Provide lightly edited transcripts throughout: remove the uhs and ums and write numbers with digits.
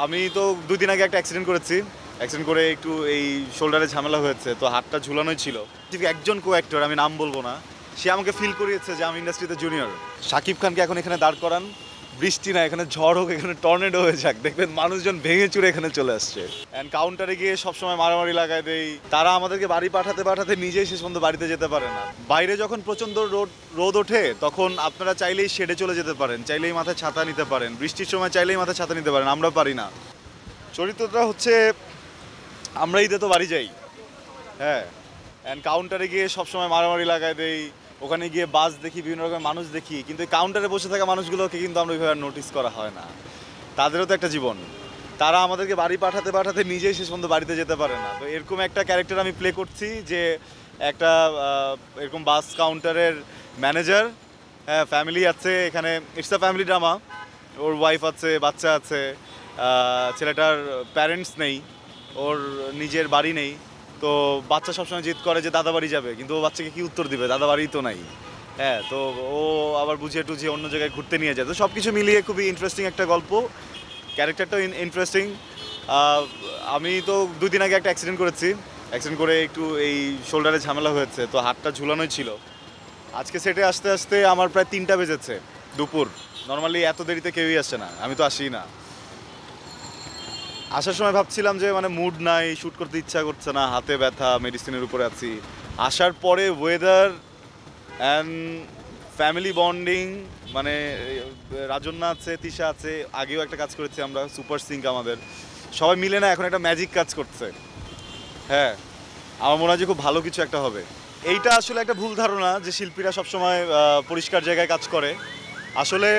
আমি তো ২ দিন আগে একটা অ্যাক্সিডেন্ট করেছি। অ্যাক্সিডেন্ট করে একটু এই শোল্ডারে ঝামেলা হয়েছে। তো হাতটা ঝুলানোই ছিল। ঠিক একজন কো-অ্যাক্টর, আমি নাম বলব না। সে আমাকে ফিল করিয়েছে যে আমি ইন্ডাস্ট্রিতে জুনিয়র। শাকিব খানকে এখন এখানে দাঁড় করান। বৃষ্টি না, এখানে ঝড় হোক, এখানে টর্নেডো হয়ে যাক। দেখবেন মানুষজন ভেঙে চুরে এখানে চলে আসছে। অ্যান্ড কাউন্টারে গিয়ে সবসময় মারামারি লাগায় দেই। তারা আমাদেরকে বাড়ি পাঠাতে পাঠাতে নিজেই শেষ পর্যন্ত বাড়িতে যেতে পারে না। বাইরে যখন প্রচণ্ড রোদ ওঠে তখন আপনারা চাইলেই শেডে চলে যেতে পারেন, চাইলেই মাথায় ছাতা নিতে পারেন, বৃষ্টির সময় চাইলেই মাথায় ছাতা নিতে পারেন, আমরা পারি না। চরিত্রটা হচ্ছে আমরা ঈদে তো বাড়ি যাই, হ্যাঁ, অ্যান্ড কাউন্টারে গিয়ে সবসময় মারামারি লাগায় দেই। ওখানে গিয়ে বাস দেখি, বিভিন্ন রকমের মানুষ দেখি, কিন্তু এই কাউন্টারে বসে থাকা মানুষগুলোকে কিন্তু আমরা ওইভাবে নোটিস করা হয় না। তাদেরও তো একটা জীবন। তারা আমাদেরকে বাড়ি পাঠাতে পাঠাতে নিজেই শেষ পর্যন্ত বাড়িতে যেতে পারে না। তো এরকম একটা ক্যারেক্টার আমি প্লে করছি যে একটা এরকম বাস কাউন্টারের ম্যানেজার। হ্যাঁ, ফ্যামিলি আছে এখানে, it's a family drama. Or wife আছে, বাচ্চা আছে, ছেলেটার প্যারেন্টস নেই, ওর নিজের বাড়ি নেই। তো বাচ্চা সবসময় জিদ করে যে দাদা বাড়ি যাবে, কিন্তু ও বাচ্চাকে কি উত্তর দিবে, দাদা বাড়ি তো নাই। হ্যাঁ, তো ও আবার বুঝিয়ে টুঝিয়ে অন্য জায়গায় ঘুরতে নিয়ে যায়। তো সব কিছু মিলিয়ে খুবই ইন্টারেস্টিং একটা গল্প। ক্যারেক্টারটাও ইন্টারেস্টিং। আমি তো ২ দিন আগে একটা অ্যাক্সিডেন্ট করেছি। অ্যাক্সিডেন্ট করে একটু এই শোল্ডারে ঝামেলা হয়েছে, তো হাতটা ঝুলানোই ছিল। আজকে সেটে আসতে আসতে আমার প্রায় ৩টা বেজেছে দুপুর। নর্মালি এত দেরিতে কেউই আসে না, আমি তো আসিই না। আসার সময় ভাবছিলাম যে মানে মুড নাই, শ্যুট করতে ইচ্ছা করছে না, হাতে ব্যথা, মেডিসিনের উপরে আছি। আসার পরে ওয়েদার অ্যান্ড ফ্যামিলি বন্ডিং, মানে রাজন্যা আছে, তিশা আছে, আগেও একটা কাজ করেছি আমরা, সুপার সিঙ্ক আমাদের, সবাই মিলে না এখন একটা ম্যাজিক কাজ করছে। হ্যাঁ, আমার মনে হয় যে খুব ভালো কিছু একটা হবে। এইটা আসলে একটা ভুল ধারণা যে শিল্পীরা সবসময় পরিষ্কার জায়গায় কাজ করে। আসলে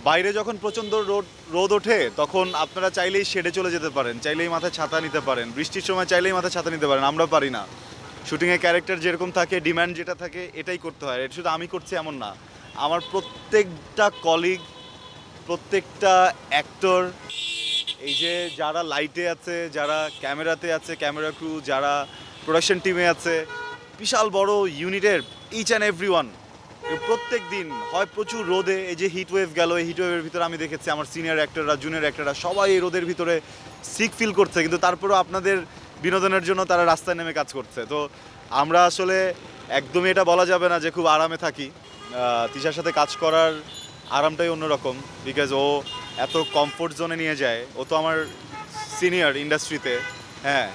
বাইরে যখন প্রচণ্ড রোদ ওঠে তখন আপনারা চাইলেই শেডে চলে যেতে পারেন, চাইলেই মাথায় ছাতা নিতে পারেন, বৃষ্টির সময় চাইলেই মাথায় ছাতা নিতে পারেন, আমরা পারি না। শুটিংয়ে ক্যারেক্টার যেরকম থাকে, ডিম্যান্ড যেটা থাকে, এটাই করতে হয়। এটা শুধু আমি করছি এমন না, আমার প্রত্যেকটা কলিগ, প্রত্যেকটা অ্যাক্টর, এই যে যারা লাইটে আছে, যারা ক্যামেরাতে আছে, ক্যামেরা ক্রু, যারা প্রোডাকশন টিমে আছে, বিশাল বড় ইউনিটের ইচ অ্যান্ড এভরি ওয়ান, প্রত্যেক দিন হয় প্রচুর রোদে, এই যে হিট ওয়েভ গেল, এই হিট ওয়েভের ভিতরে আমি দেখেছি আমার সিনিয়র অ্যাক্টররা, জুনিয়র অ্যাক্টররা সবাই এই রোদের ভিতরে সিক ফিল করছে, কিন্তু তারপরেও আপনাদের বিনোদনের জন্য তারা রাস্তায় নেমে কাজ করছে। তো আমরা আসলে একদমই এটা বলা যাবে না যে খুব আরামে থাকি। তিশার সাথে কাজ করার আরামটাই অন্যরকম, বিকজ ও এত কমফোর্ট জোনে নিয়ে যায়। ও তো আমার সিনিয়র ইন্ডাস্ট্রিতে। হ্যাঁ,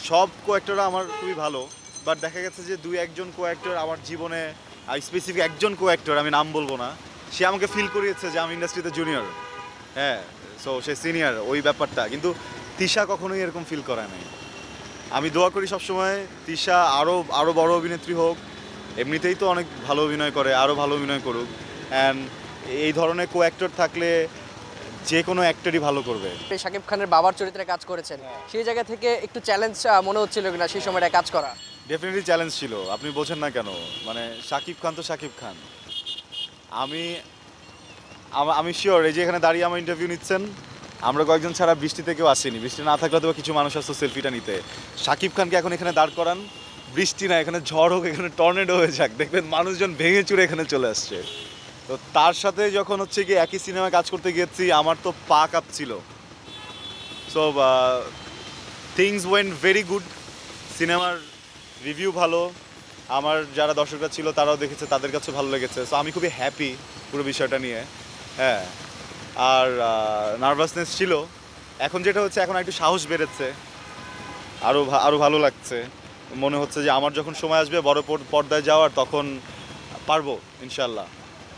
সব কো-অ্যাক্টররা আমার খুবই ভালো, বাট দেখা গেছে যে ২-১ জন কো-অ্যাক্টর আমার জীবনে, স্পেসিফিক একজন কো-অ্যাক্টর, আমি নাম বলবো না, সে আমাকে ফিল করিয়েছে যে আমি ইন্ডাস্ট্রিতে জুনিয়র। হ্যাঁ, সো সে সিনিয়র, ওই ব্যাপারটা। কিন্তু তিশা কখনোই এরকম ফিল করায় নাই। আমি দোয়া করি সবসময় তিশা আরও বড় অভিনেত্রী হোক। এমনিতেই তো অনেক ভালো অভিনয় করে, আরও ভালো অভিনয় করুক। অ্যান্ড এই ধরনের কো-অ্যাক্টর থাকলে যে কোনো অ্যাক্টরই ভালো করবে। শাকিব খানের বাবার চরিত্রে কাজ করেছেন, সেই জায়গা থেকে একটু চ্যালেঞ্জ মনে হচ্ছিল কিনা সেই সময়টা কাজ করা? ডেফিনেটলি চ্যালেঞ্জ ছিল, আপনি বোঝেন না কেন? মানে শাকিব খান তো শাকিব খান। আমি আমি শিওর এই যে এখানে দাঁড়িয়ে আমার ইন্টারভিউ নিচ্ছেন, আমরা কয়েকজন ছাড়া বৃষ্টিতে কেউ আসেনি। বৃষ্টি না থাকলে তো কিছু মানুষ আসতো সেলফিটা নিতে। শাকিব খানকে এখন এখানে দাঁড় করান, বৃষ্টি না, এখানে ঝড় হোক, এখানে টর্নেডো হয়ে যাক, দেখবেন মানুষজন ভেঙে চুরে এখানে চলে আসছে। তো তার সাথে যখন হচ্ছে কি একই সিনেমায় কাজ করতে গিয়েছি, আমার তো পা কাঁপছিল। So things went very good. সিনেমার রিভিউ ভালো, আমার যারা দর্শকরা ছিল তারাও দেখেছে, তাদের কাছে ভালো লেগেছে। সো আমি খুবই হ্যাপি পুরো বিষয়টা নিয়ে। হ্যাঁ, আর নার্ভাসনেস ছিল। এখন যেটা হচ্ছে, এখন একটু সাহস বেড়েছে, আরও ভালো লাগছে। মনে হচ্ছে যে আমার যখন সময় আসবে বড় পর্দায় যাওয়ার, তখন পারবো ইনশাল্লাহ।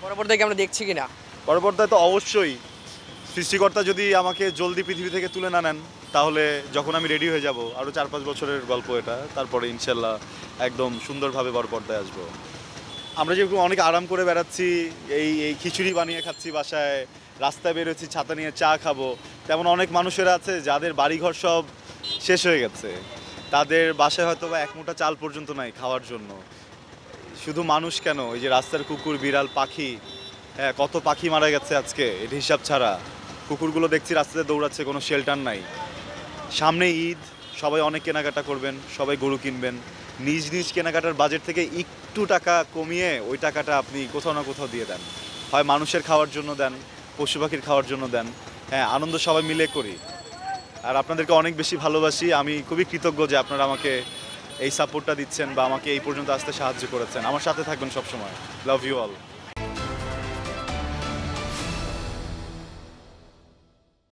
পরবর্তীতে আমরা দেখছি কিনা? বড় পর্দায় তো অবশ্যই। সৃষ্টিকর্তা যদি আমাকে জলদি পৃথিবী থেকে তুলে না নেন, তাহলে যখন আমি রেডি হয়ে যাব, আরও ৪-৫ বছরের গল্প এটা, তারপরে ইনশাল্লাহ একদম সুন্দরভাবে বড় পর্দায় আসবো। আমরা যেরকম অনেক আরাম করে বেড়াচ্ছি, এই খিচুড়ি বানিয়ে খাচ্ছি বাসায়, রাস্তায় বেরোচ্ছি ছাতা নিয়ে চা খাবো, তেমন অনেক মানুষেরা আছে যাদের বাড়িঘর সব শেষ হয়ে গেছে, তাদের বাসায় হয়তো বা এক মুঠা চাল পর্যন্ত নাই খাওয়ার জন্য। শুধু মানুষ কেন, এই যে রাস্তার কুকুর, বিড়াল, পাখি, হ্যাঁ, কত পাখি মারা গেছে আজকে, এটা হিসাব ছাড়া। কুকুরগুলো দেখছি রাস্তাতে দৌড়াচ্ছে, কোনো শেল্টার নাই। সামনে ঈদ, সবাই অনেক কেনাকাটা করবেন, সবাই গরু কিনবেন। নিজ নিজ কেনাকাটার বাজেট থেকে একটু টাকা কমিয়ে ওই টাকাটা আপনি কোথাও না কোথাও দিয়ে দেন, হয় মানুষের খাওয়ার জন্য দেন, পশু পাখির খাওয়ার জন্য দেন। হ্যাঁ, আনন্দ সবাই মিলে করি। আর আপনাদেরকে অনেক বেশি ভালোবাসি। আমি খুবই কৃতজ্ঞ যে আপনারা আমাকে এই সাপোর্টটা দিচ্ছেন বা আমাকে এই পর্যন্ত আসতে সাহায্য করেছেন। আমার সাথে থাকবেন সবসময়। Love you all.